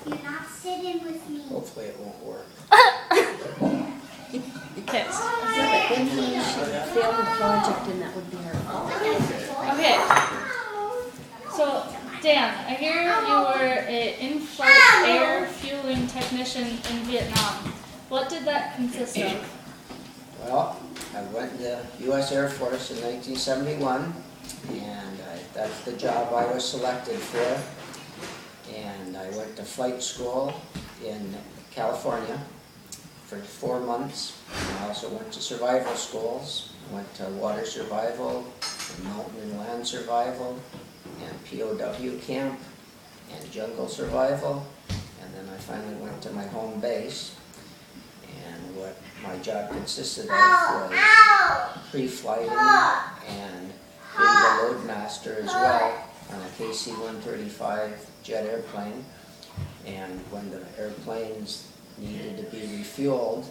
You're not sitting with me. Hopefully it won't work. Okay. Then he should fail the project and that would be our fault. Okay. So, Dan, I hear you were an in-flight air fueling technician in Vietnam. What did that consist of? Well, I went to the U.S. Air Force in 1971, and that's the job I was selected for. And I went to flight school in California for 4 months. And I also went to survival schools. I went to water survival, and mountain and land survival, and POW camp, and jungle survival. And then I finally went to my home base. And what my job consisted of was pre-flighting and being the load master as well on a KC-135 jet airplane. And when the airplanes needed to be refueled,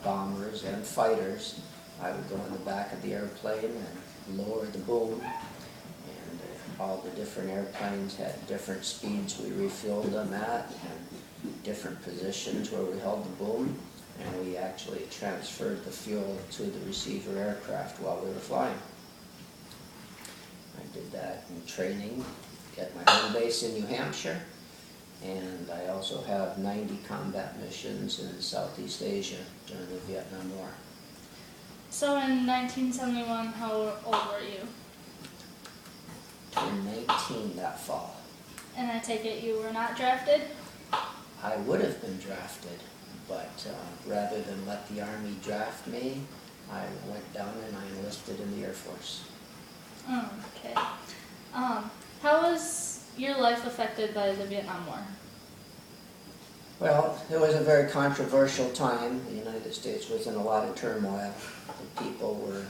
bombers and fighters, I would go in the back of the airplane and lower the boom. And all the different airplanes had different speeds we refueled them at and different positions where we held the boom. And we actually transferred the fuel to the receiver aircraft while we were flying. I did that in training at my home base in New Hampshire. And I also have 90 combat missions in Southeast Asia during the Vietnam War. So in 1971, how old were you? In 19 that fall. And I take it you were not drafted? I would have been drafted, but rather than let the Army draft me, I went down and I enlisted in the Air Force. Okay. How was your life affected by the Vietnam War? Well, it was a very controversial time. The United States was in a lot of turmoil. The people were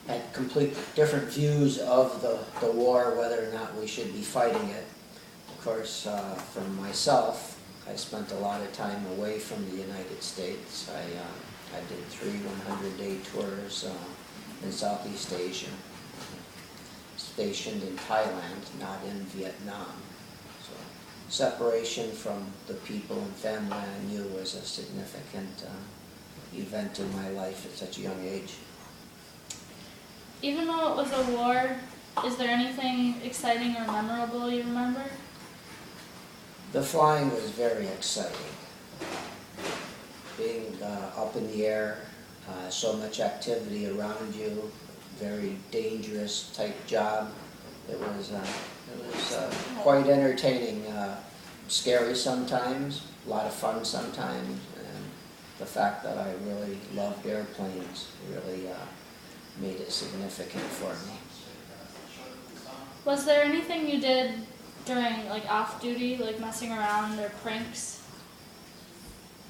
had complete different views of the war, whether or not we should be fighting it. Of course, for myself, I spent a lot of time away from the United States. I did 3 100-day tours in Southeast Asia, stationed in Thailand, not in Vietnam. So separation from the people and family I knew was a significant event in my life at such a young age. Even though it was a war, is there anything exciting or memorable you remember? The flying was very exciting. Being up in the air, so much activity around you, very dangerous type job. It was quite entertaining, scary sometimes, a lot of fun sometimes, and the fact that I really loved airplanes really made it significant for me. Was there anything you did during off duty, like messing around or pranks?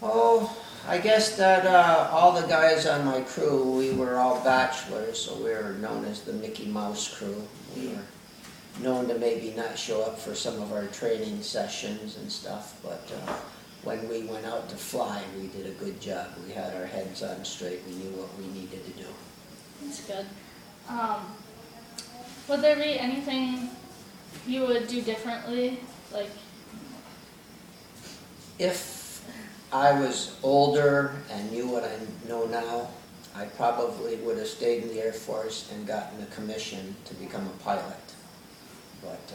Oh, I guess that all the guys on my crew, we were all bachelors, so we were known as the Mickey Mouse crew. We were known to maybe not show up for some of our training sessions and stuff, but when we went out to fly, we did a good job. We had our heads on straight. We knew what we needed to do. That's good. Would there be anything you would do differently? If I was older and knew what I know now, I probably would have stayed in the Air Force and gotten a commission to become a pilot. But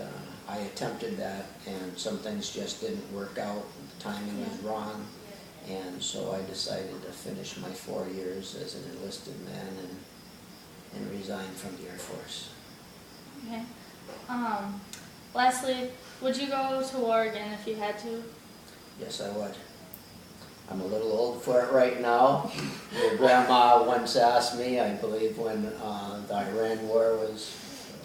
I attempted that, and some things just didn't work out. The timing was wrong, and so I decided to finish my 4 years as an enlisted man and resign from the Air Force. Okay. Lastly, would you go to war again if you had to? Yes, I would. I'm a little old for it right now. Your grandma once asked me, I believe when the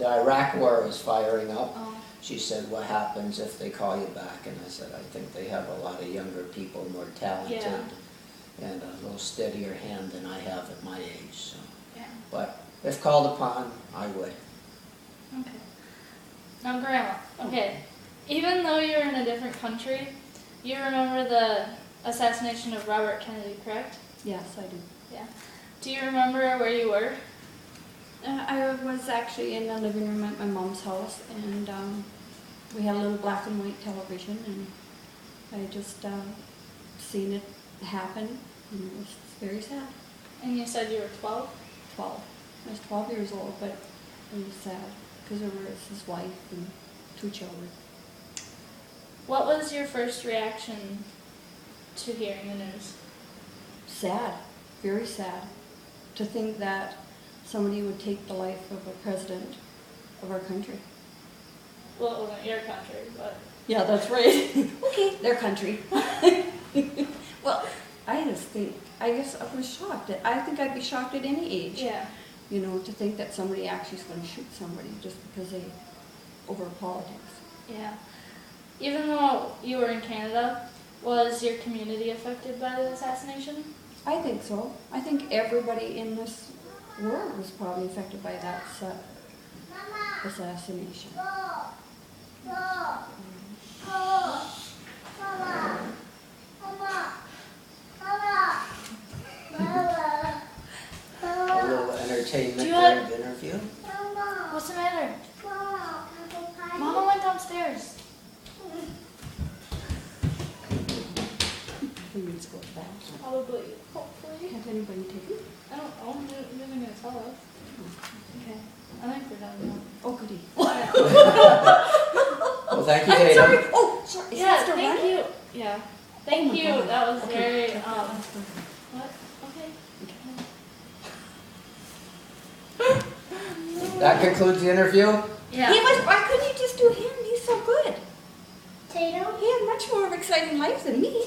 Iraq War was firing up, she said, what happens if they call you back? And I said, I think they have a lot of younger people, more talented, and a little steadier hand than I have at my age. So. Yeah. But if called upon, I would. Okay. Now, Grandma, even though you're in a different country, you remember the assassination of Robert Kennedy, correct? Yes, I do. Yeah. Do you remember where you were? I was actually in the living room at my mom's house, and we had a little black and white television, and I just seen it happen, and it was very sad. And you said you were 12? 12. I was 12 years old, but it was sad because there was his wife and 2 children. What was your first reaction to hearing the news? Sad, very sad, to think that somebody would take the life of a president of our country. Well, it wasn't your country, but... Yeah, that's right. Okay, their country. Well, I just think, I guess I was shocked. I think I'd be shocked at any age. Yeah. You know, to think that somebody actually is going to shoot somebody just because they, over politics. Yeah. Even though you were in Canada, was your community affected by the assassination? I think so. I think everybody in this world was probably affected by that assassination. A little entertainment Do you during the interview. What's the matter? Mama went downstairs. Who needs to go to the bathroom? Probably. Hopefully. Have anybody taken? I don't know. You're going to tell us. Okay. I think we're done now. Oh, goody. Well, thank you, I'm Tatum. sorry. Oh, sorry. Is Yeah, it still thank running? you. Yeah. Thank Oh my you. God. That was Okay. very, Okay. what? Okay. That concludes the interview. Yeah. Why couldn't you just do him? He's so good. Tatum? He had much more of an exciting life than me.